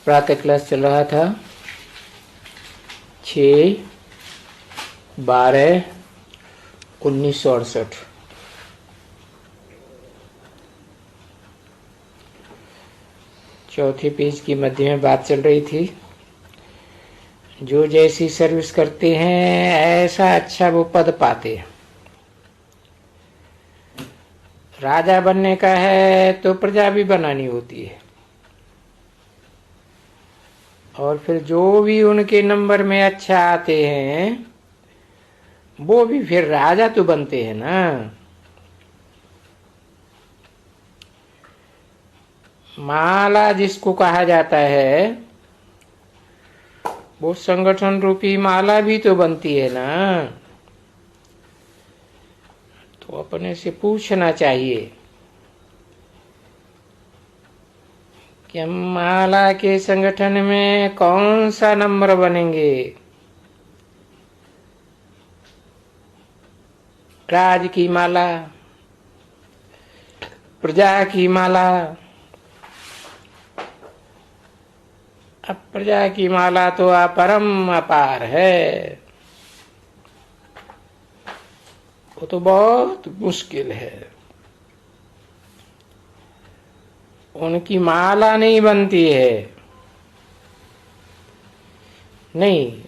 प्रातः क्लास चल रहा था 6/12/1968। चौथे पेज की मध्य में बात चल रही थी। जो जैसी सर्विस करते हैं ऐसा अच्छा वो पद पाते हैं। राजा बनने का है तो प्रजा भी बनानी होती है, और फिर जो भी उनके नंबर में अच्छा आते हैं वो भी फिर राजा तो बनते हैं ना। माला जिसको कहा जाता है वो संगठन रूपी माला भी तो बनती है ना। तो अपने से पूछना चाहिए कि हम माला के संगठन में कौन सा नंबर बनेंगे। राज की माला, प्रजा की माला। अब प्रजा की माला तो परम अपार है, वो तो बहुत मुश्किल है। उनकी माला नहीं बनती है, नहीं।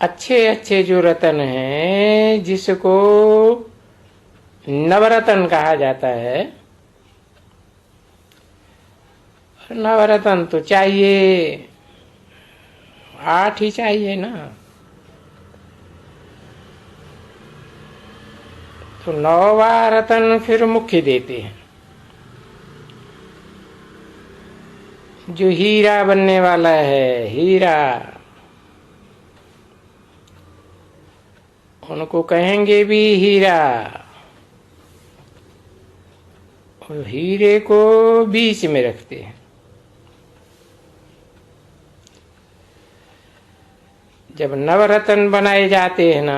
अच्छे अच्छे जो रतन हैं जिसको नवरत्न कहा जाता है, नवरत्न तो चाहिए, 8 ही चाहिए ना। तो 9वां रत्न फिर मुख्य देते हैं। जो हीरा बनने वाला है, हीरा, उनको कहेंगे भी हीरा। और हीरे को बीच में रखते हैं। जब नवरत्न बनाए जाते हैं ना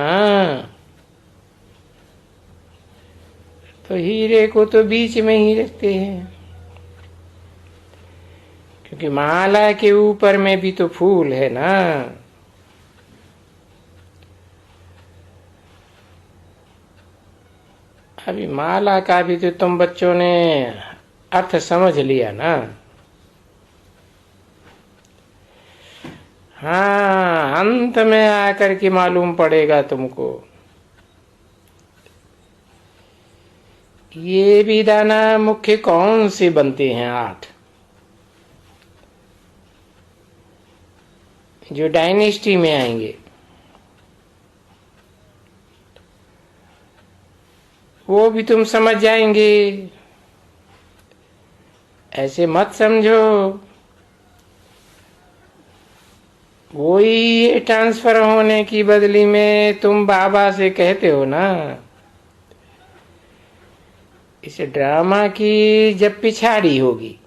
तो हीरे को तो बीच में ही रखते हैं, क्योंकि माला के ऊपर में भी तो फूल है ना। अभी माला का भी तो तुम बच्चों ने अर्थ समझ लिया ना। हाँ, अंत में आकर के मालूम पड़ेगा तुमको। ये भी दाना मुख्य कौन से बनते हैं? 8 जो डायनेस्टी में आएंगे वो भी तुम समझ जाएंगे। ऐसे मत समझो वही ये ट्रांसफर होने की बदली में तुम बाबा से कहते हो ना। इस ड्रामा की जब पिछाड़ी होगी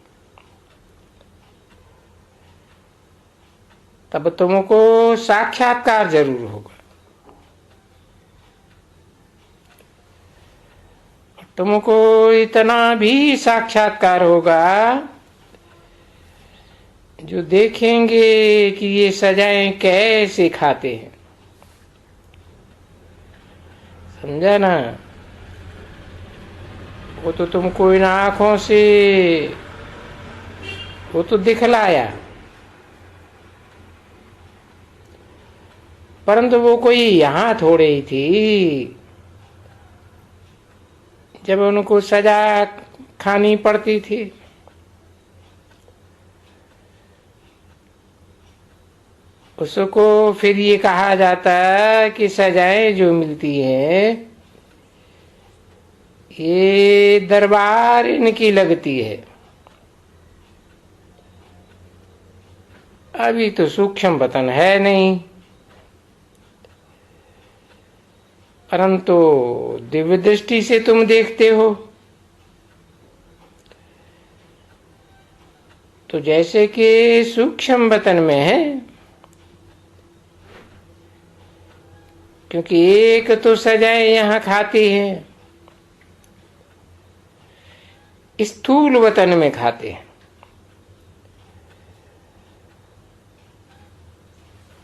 तब तुमको साक्षात्कार जरूर होगा। तुमको इतना भी साक्षात्कार होगा जो देखेंगे कि ये सजाएं कैसे खाते हैं। समझा ना? वो तो तुमको इन आंखों से वो तो दिखलाया, परंतु वो कोई यहां थोड़े ही थी। जब उनको सजा खानी पड़ती थी उसको फिर ये कहा जाता कि सजाएं जो मिलती हैं ये दरबार इनकी लगती है। अभी तो सूक्ष्म वतन है नहीं, परंतु दिव्य दृष्टि से तुम देखते हो तो जैसे कि सूक्ष्म वतन में है, क्योंकि एक तो सजाएं यहां खाती हैं, स्थूल वतन में खाते हैं।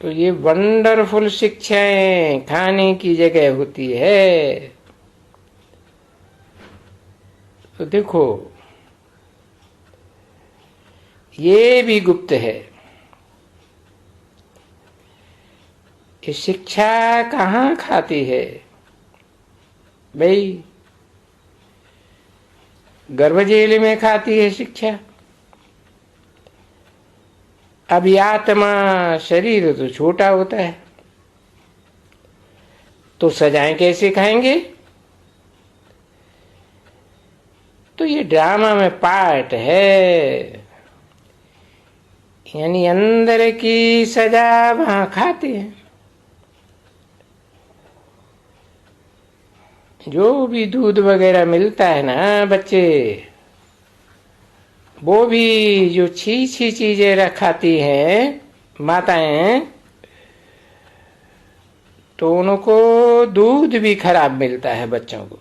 तो ये वंडरफुल शिक्षाएं खाने की जगह होती है। तो देखो ये भी गुप्त है। ये शिक्षा कहाँ खाती है भाई? गर्भजेल में खाती है शिक्षा। अभी आत्मा शरीर तो छोटा होता है, तो सजाएं कैसे खाएंगे? तो ये ड्रामा में पार्ट है, यानी अंदर की सजा वहां खाते हैं। जो भी दूध वगैरह मिलता है ना बच्चे, वो भी जो छी छी चीजें रखाती हैं माताएं, तो उनको दूध भी खराब मिलता है बच्चों को।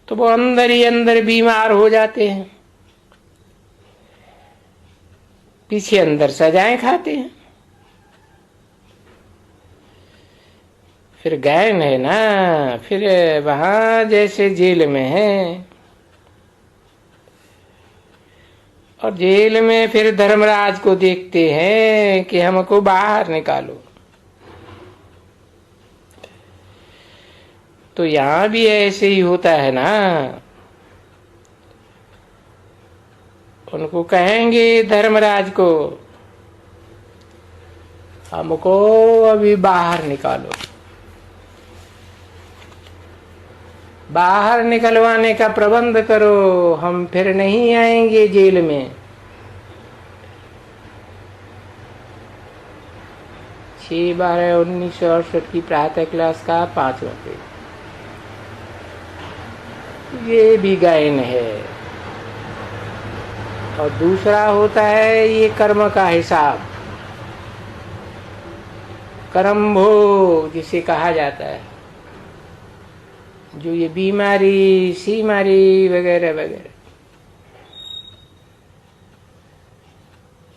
तो वो अंदर ही अंदर बीमार हो जाते हैं, पीछे अंदर सजाएं खाते हैं। फिर गैन है ना, फिर वहां जैसे जेल में है, और जेल में फिर धर्मराज को देखते हैं कि हमको बाहर निकालो। तो यहां भी ऐसे ही होता है ना। उनको कहेंगे धर्मराज को, हमको अभी बाहर निकालो। बाहर निकलवाने का प्रबंध करो, हम फिर नहीं आएंगे जेल में। 6/12/1968 की प्रातः क्लास का 5वां पेज। ये भी गायन है। और दूसरा होता है ये कर्म का हिसाब, कर्म भोग जिसे कहा जाता है। जो ये बीमारी सीमारी वगैरह वगैरह,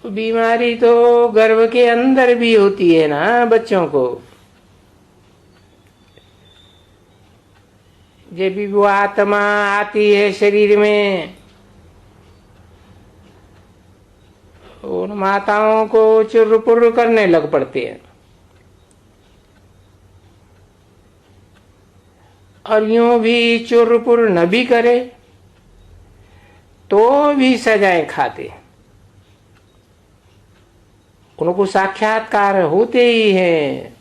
बीमारी तो गर्भ के अंदर भी होती है ना बच्चों को। जब भी वो आत्मा आती है शरीर में, उन माताओं को चुर्र करने लग पड़ते हैं, और यूं भी चुर्र न भी करे तो भी सजाएं खाते। उनको साक्षात्कार होते ही हैं,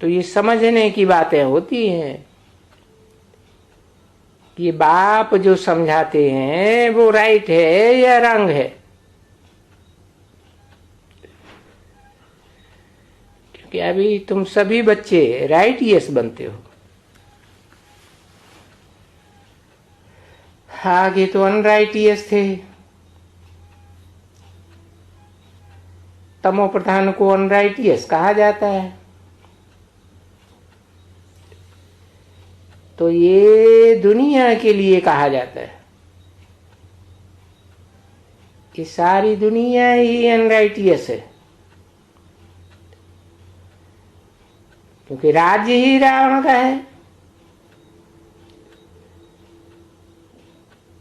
तो ये समझने की बातें होती हैं कि ये बाप जो समझाते हैं वो राइट है या रंग है। क्योंकि अभी तुम सभी बच्चे राइटियस बनते हो, आगे तो अनराइटियस थे। तमो प्रधान को अनराइटियस कहा जाता है। तो ये दुनिया के लिए कहा जाता है, ये सारी दुनिया ही अनराइटियस है, क्योंकि राज्य ही रावण का है।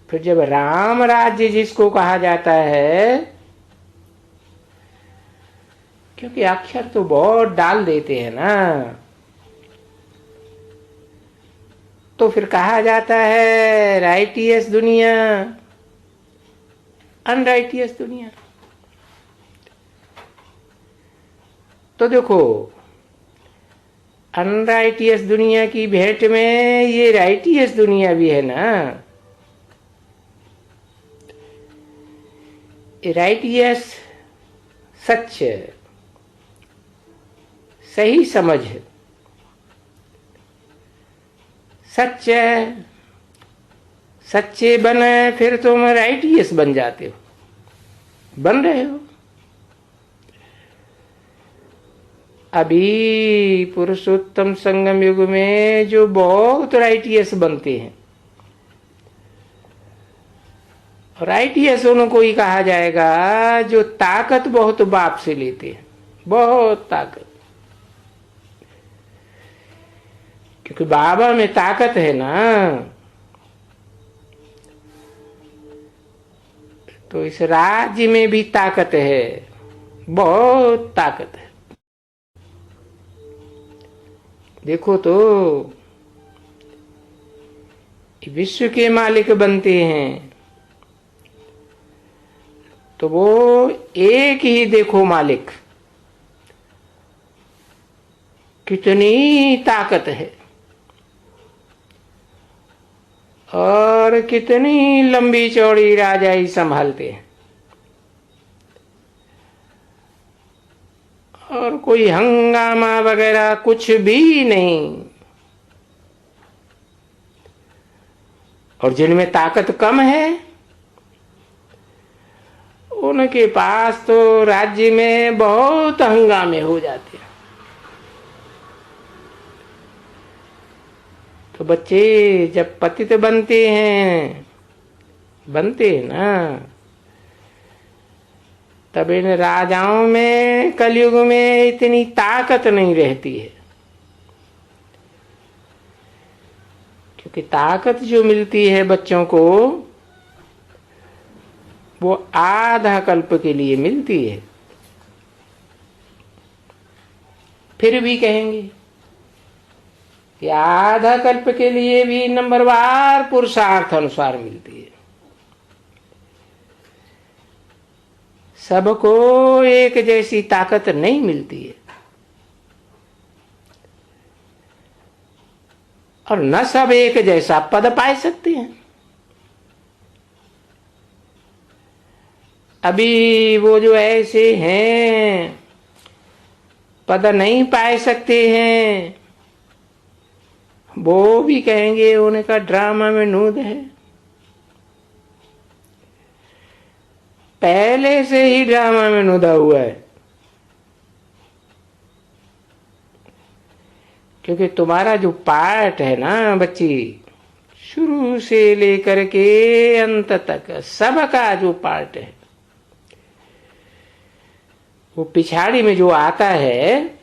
फिर जब राम राज्य जिसको कहा जाता है, क्योंकि अक्षर तो बहुत डाल देते हैं ना, तो फिर कहा जाता है राइटियस दुनिया, अनराइटियस दुनिया। तो देखो अनराइटियस दुनिया की भेंट में ये राइटियस दुनिया भी है ना। राइटियस सच, सही समझ, सच्चे सच्चे बने, फिर तुम राइटियस बन जाते हो, बन रहे हो। अभी पुरुषोत्तम संगम युग में जो बहुत राइटियस बनते हैं, और आईटीएस उनको ही कहा जाएगा जो ताकत बहुत बाप से लेते हैं, बहुत ताकत। क्योंकि बाबा में ताकत है ना, तो इस राज्य में भी ताकत है, बहुत ताकत है। देखो तो विश्व के मालिक बनते हैं तो वो एक ही देखो मालिक, कितनी ताकत है और कितनी लंबी चौड़ी राजाई संभालते हैं। और कोई हंगामा वगैरह कुछ भी नहीं। और जिनमें ताकत कम है उनके पास तो राज्य में बहुत हंगामे हो जाते हैं। तो बच्चे जब पतित बनते हैं ना, तब इन राजाओं में कलयुग में इतनी ताकत नहीं रहती है। क्योंकि ताकत जो मिलती है बच्चों को वो आधा कल्प के लिए मिलती है। फिर भी कहेंगे कि आधा कल्प के लिए भी नंबरवार पुरुषार्थ अनुसार मिलती है। सबको एक जैसी ताकत नहीं मिलती है और न सब एक जैसा पद पा सकते हैं। अभी वो जो ऐसे हैं पद नहीं पा सकते हैं, वो भी कहेंगे उनका ड्रामा में नूद है। पहले से ही ड्रामा में नुदा हुआ है। क्योंकि तुम्हारा जो पार्ट है ना बच्ची, शुरू से लेकर के अंत तक सबका जो पार्ट है, वो पिछाड़ी में जो आता है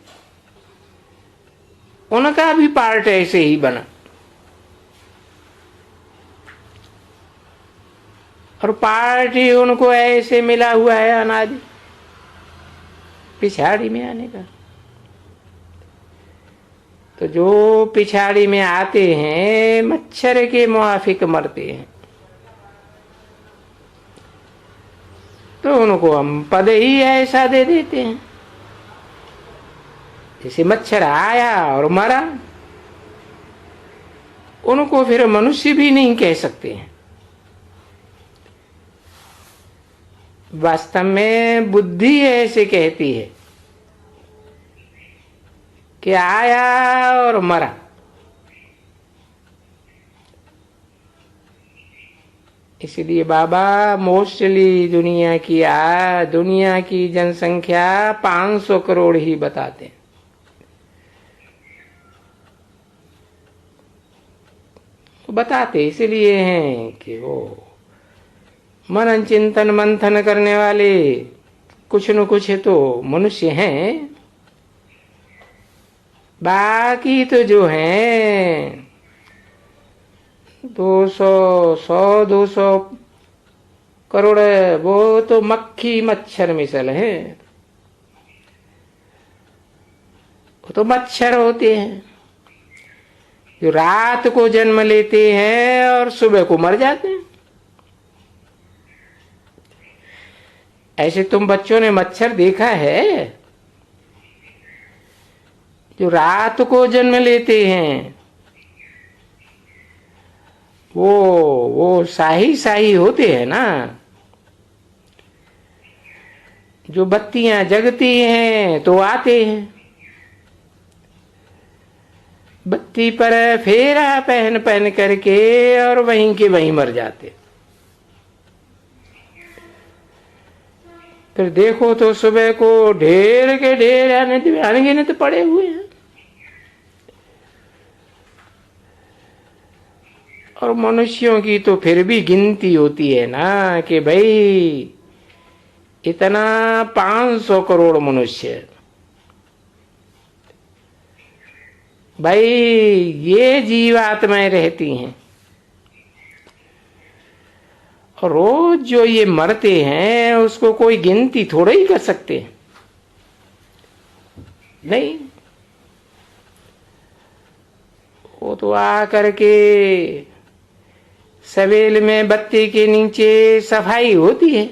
उनका भी पार्ट ऐसे ही बना। और पार्ट ही उनको ऐसे मिला हुआ है अनादि पिछाड़ी में आने का। तो जो पिछाड़ी में आते हैं मच्छर के मुआफिक मरते हैं, तो उनको हम पद ही ऐसा दे देते हैं जैसे मच्छर आया और मरा। उनको फिर मनुष्य भी नहीं कह सकते हैं। वास्तव में बुद्धि ऐसे कहती है कि आया और मरा। इसलिए बाबा मोस्टली दुनिया की जनसंख्या 500 करोड़ ही बताते हैं। तो बताते इसलिए हैं कि वो मनन चिंतन मंथन करने वाले कुछ न कुछ तो मनुष्य हैं। बाकी तो जो हैं 200 करोड़ वो तो मक्खी मच्छर मिसल हैं। वो तो मच्छर होते हैं जो रात को जन्म लेते हैं और सुबह को मर जाते हैं। ऐसे तुम बच्चों ने मच्छर देखा है जो रात को जन्म लेते हैं? वो शाही होते हैं ना। जो बत्तियां जगती हैं तो आते हैं, बत्ती पर फेरा पहन करके और वहीं के वहीं मर जाते। फिर देखो तो सुबह को ढेर के ढेर अनगिनत पड़े हुए हैं। और मनुष्यों की तो फिर भी गिनती होती है ना कि भाई इतना 500 करोड़ मनुष्य, भाई ये जीवात्माएं रहती हैं, और रोज जो ये मरते हैं उसको कोई गिनती थोड़ा ही कर सकते हैं। नहीं, वो तो आ करके सवेल में बत्ती के नीचे सफाई होती है,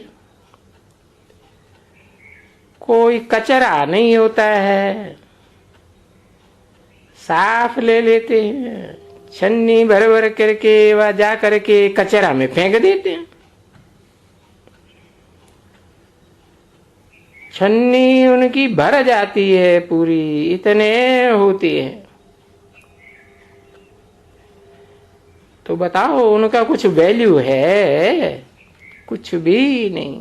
कोई कचरा नहीं होता है, साफ ले लेते हैं, छन्नी भर भर करके वह जा करके कचरा में फेंक देते हैं। छन्नी उनकी भर जाती है पूरी, इतने होती है। तो बताओ उनका कुछ वैल्यू है? कुछ भी नहीं।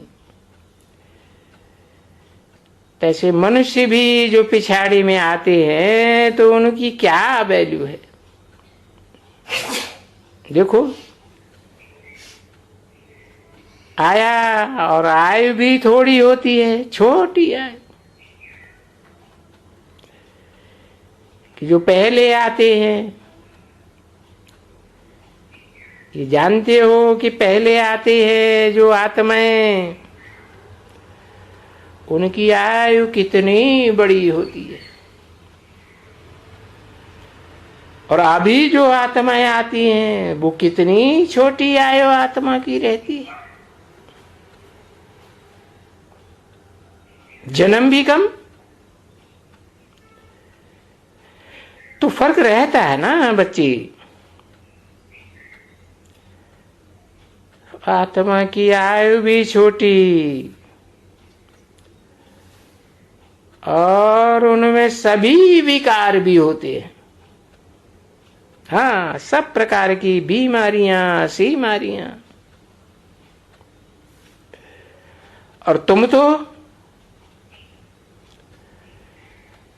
ऐसे मनुष्य भी जो पिछाड़ी में आते हैं तो उनकी क्या वैल्यू है? देखो, आया और आयु भी थोड़ी होती है, छोटी आयु। कि जो पहले आते हैं, ये जानते हो कि पहले आते हैं जो आत्माएं, उनकी आयु कितनी बड़ी होती है, और अभी जो आत्माएं आती हैं वो कितनी छोटी आयु आत्मा की रहती है। जन्म भी कम, तो फर्क रहता है ना बच्ची। आत्मा की आयु भी छोटी, और उनमें सभी विकार भी होते हैं। हाँ, सब प्रकार की बीमारियां, सीमारियां। और तुम तो,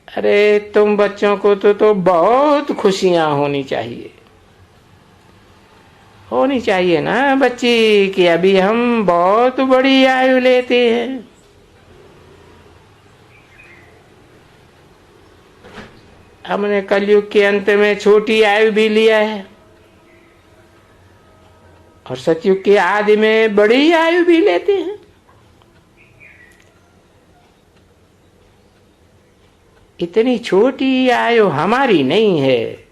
अरे तुम बच्चों को तो बहुत खुशियां होनी चाहिए, होनी चाहिए ना बच्ची, कि अभी हम बहुत बड़ी आयु लेते हैं। हमने कलयुग के अंत में छोटी आयु भी लिया है, और सतयुग के आदि में बड़ी आयु भी लेते हैं। इतनी छोटी आयु हमारी नहीं है,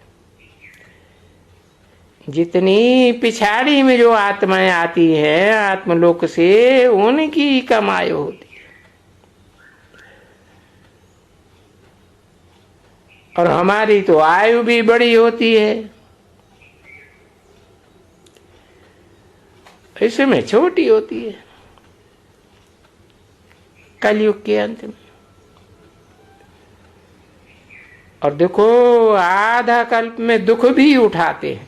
जितनी पिछाड़ी में जो आत्माएं आती हैं आत्मलोक से, उनकी कम आयु होती है। और हमारी तो आयु भी बड़ी होती है, इसमें छोटी होती है कलयुग के अंत में। और देखो, आधा कल्प में दुख भी उठाते हैं,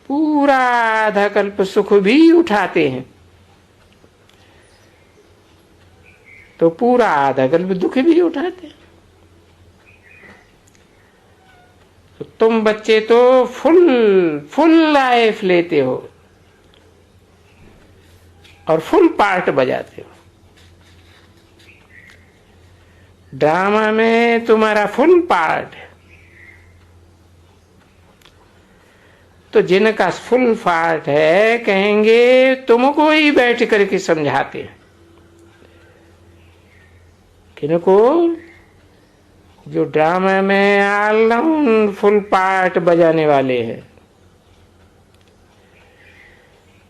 पूरा आधा कल्प सुख भी उठाते हैं, तो पूरा आधा कल्प दुख भी उठाते हैं। तो तुम बच्चे तो फुल लाइफ लेते हो और फुल पार्ट बजाते हो। ड्रामा में तुम्हारा फुल पार्ट है। तो जिनका फुल पार्ट है कहेंगे तुमको ही बैठ करके समझाते हैं। किनको? जो ड्रामा में ऑलराउंड फुल पार्ट बजाने वाले हैं।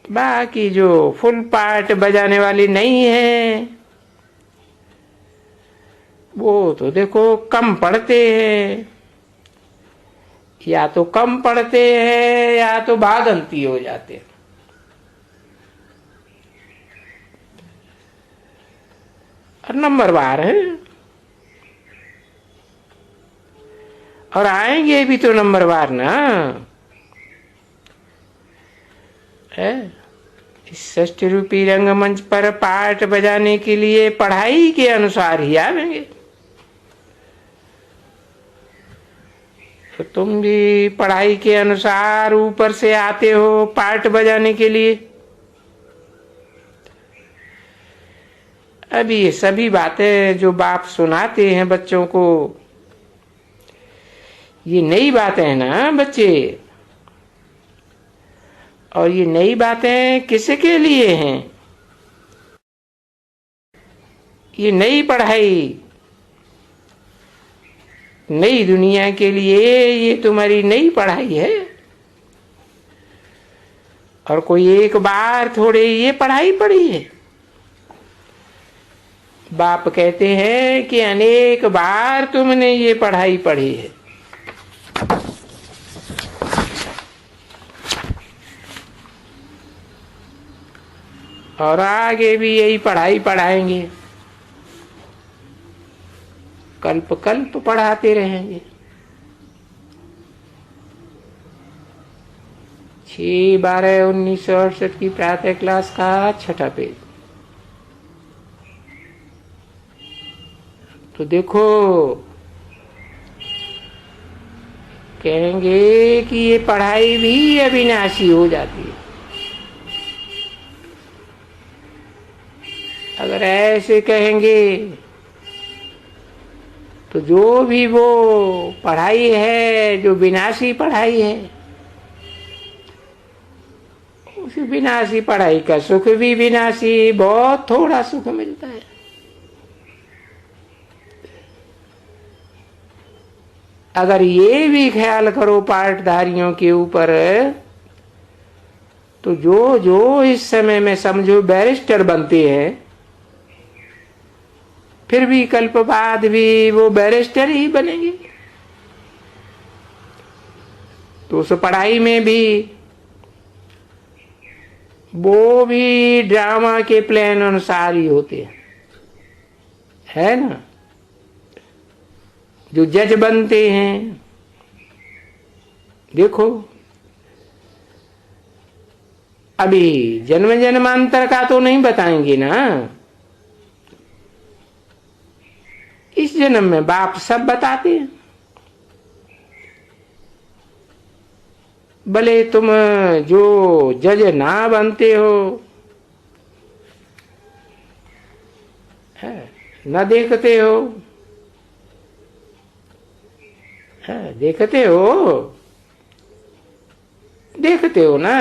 बाकी जो फुल पार्ट बजाने वाली नहीं है, वो तो देखो कम पढ़ते हैं, या तो कम पढ़ते हैं या तो भागंती हो जाते हैं। और नंबरवार है, और आएंगे भी तो नंबरवार ना है। इस षष्ठी रूपी रंगमंच पर पार्ट बजाने के लिए पढ़ाई के अनुसार ही आवेंगे। तो तुम भी पढ़ाई के अनुसार ऊपर से आते हो पार्ट बजाने के लिए। अभी ये सभी बातें जो बाप सुनाते हैं बच्चों को, ये नई बातें हैं ना बच्चे। और ये नई बातें किसके लिए हैं? ये नई पढ़ाई नई दुनिया के लिए, ये तुम्हारी नई पढ़ाई है। और कोई एक बार थोड़े ये पढ़ाई पढ़ी है। बाप कहते हैं कि अनेक बार तुमने ये पढ़ाई पढ़ी है। और आगे भी यही पढ़ाई पढ़ाएंगे, कल्प कल्प पढ़ाते रहेंगे। 6/12/1968 की प्रातः क्लास का 6ठा पेज। तो देखो, कहेंगे कि ये पढ़ाई भी अविनाशी हो जाती है। अगर ऐसे कहेंगे तो जो भी वो पढ़ाई है, जो विनाशी पढ़ाई है, उस विनाशी पढ़ाई का सुख भी विनाशी, बहुत थोड़ा सुख मिलता है। अगर ये भी ख्याल करो पाठधारियों के ऊपर, तो जो जो इस समय में समझो बैरिस्टर बनते हैं, फिर भी कल्प बाद भी वो बैरिस्टर ही बनेंगे। तो उस पढ़ाई में भी वो भी ड्रामा के प्लान अनुसार ही होते हैं, है ना। जो जज बनते हैं, देखो अभी जन्म जन्मांतर का तो नहीं बताएंगे ना। इस जन्म में बाप सब बताते हैं। भले तुम जो जज ना बनते हो, न देखते हो, देखते हो ना,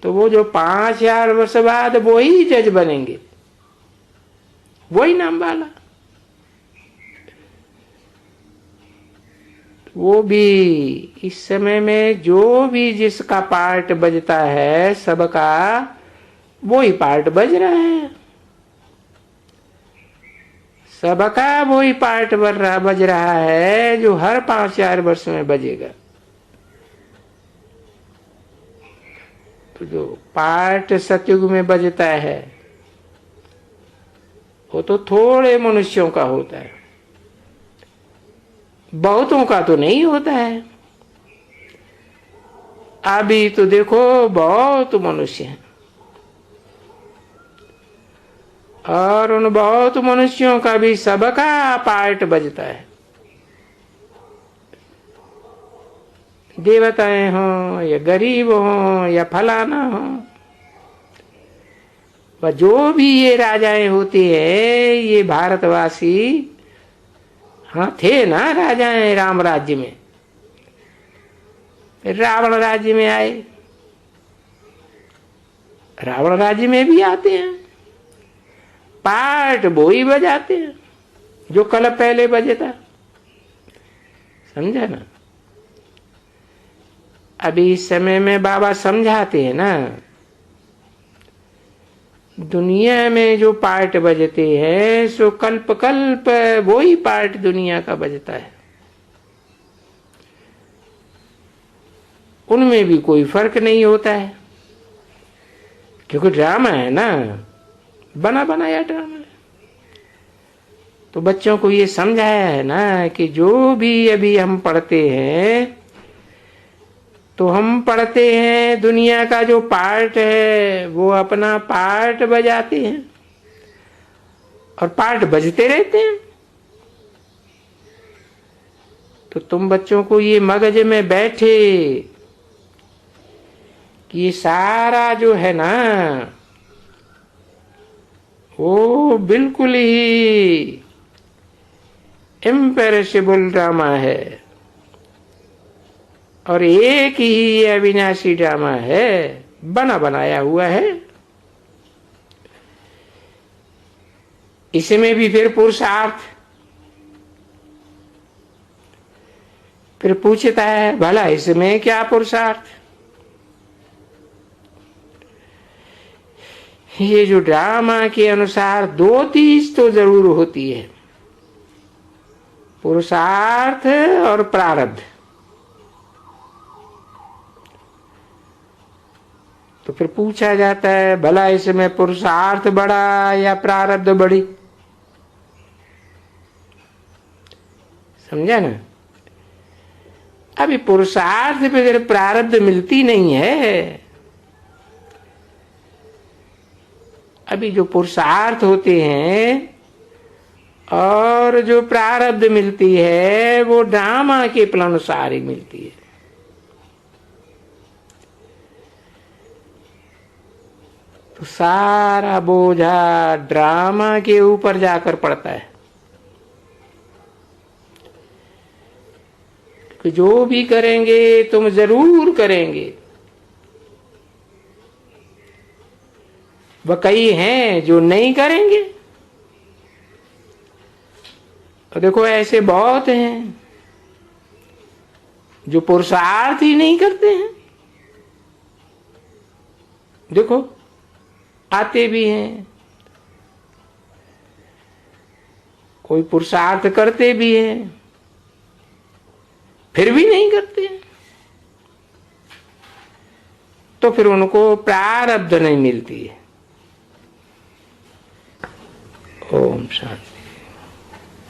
तो वो जो 5000 वर्ष बाद वो ही जज बनेंगे, वही नाम वाला। वो भी इस समय में जो भी जिसका पार्ट बजता है, सबका वही पार्ट बज रहा है। सबका वही पार्ट बज रहा है जो हर 5000 वर्ष में बजेगा। तो जो पार्ट सतयुग में बजता है वो तो थोड़े मनुष्यों का होता है, बहुतों का तो नहीं होता है। अभी तो देखो बहुत मनुष्य हैं, और उन बहुत मनुष्यों का भी सबका पार्ट बजता है। देवताएं हों या गरीब हों या फलाना हो, वह जो भी ये राजाएं होती है, ये भारतवासी, हाँ थे ना राजाएं राम राज्य में, फिर रावण राज्य में आए, रावण राज्य में भी आते हैं, पार्ट वो ही बजाते हैं जो कल पहले बजे था। समझा ना। अभी इस समय में बाबा समझाते हैं ना, दुनिया में जो पार्ट बजते हैं सो कल्प कल्प वो ही पार्ट दुनिया का बजता है। उनमें भी कोई फर्क नहीं होता है, क्योंकि ड्रामा है ना, बना बनाया ड्रामा है। तो बच्चों को ये समझाया है ना कि जो भी अभी हम पढ़ते हैं, तो हम पढ़ते हैं दुनिया का जो पार्ट है वो अपना पार्ट बजाते हैं, और पार्ट बजते रहते हैं। तो तुम बच्चों को ये मगज में बैठे कि ये सारा जो है ना वो बिल्कुल ही इम्पेरिशेबल ड्रामा है और एक ही अविनाशी ड्रामा है, बना बनाया हुआ है। इसमें भी फिर पुरुषार्थ, फिर पूछता है भला इसमें क्या पुरुषार्थ। ये जो ड्रामा के अनुसार दो चीज तो जरूर होती है, पुरुषार्थ और प्रारब्ध। तो फिर पूछा जाता है भला इसमें पुरुषार्थ बड़ा या प्रारब्ध बड़ी। समझा ना? अभी पुरुषार्थ पे अगर प्रारब्ध मिलती नहीं है, अभी जो पुरुषार्थ होते हैं और जो प्रारब्ध मिलती है वो ड्रामा के अनुसार ही मिलती है। तो सारा बोझा ड्रामा के ऊपर जाकर पड़ता है कि जो भी करेंगे तुम जरूर करेंगे। वह कई हैं जो नहीं करेंगे, और देखो ऐसे बहुत हैं जो पुरुषार्थ ही नहीं करते हैं। देखो आते भी हैं, कोई पुरुषार्थ करते भी हैं, फिर भी नहीं करते हैं, तो फिर उनको प्रारब्ध नहीं मिलती है। ओम शांति।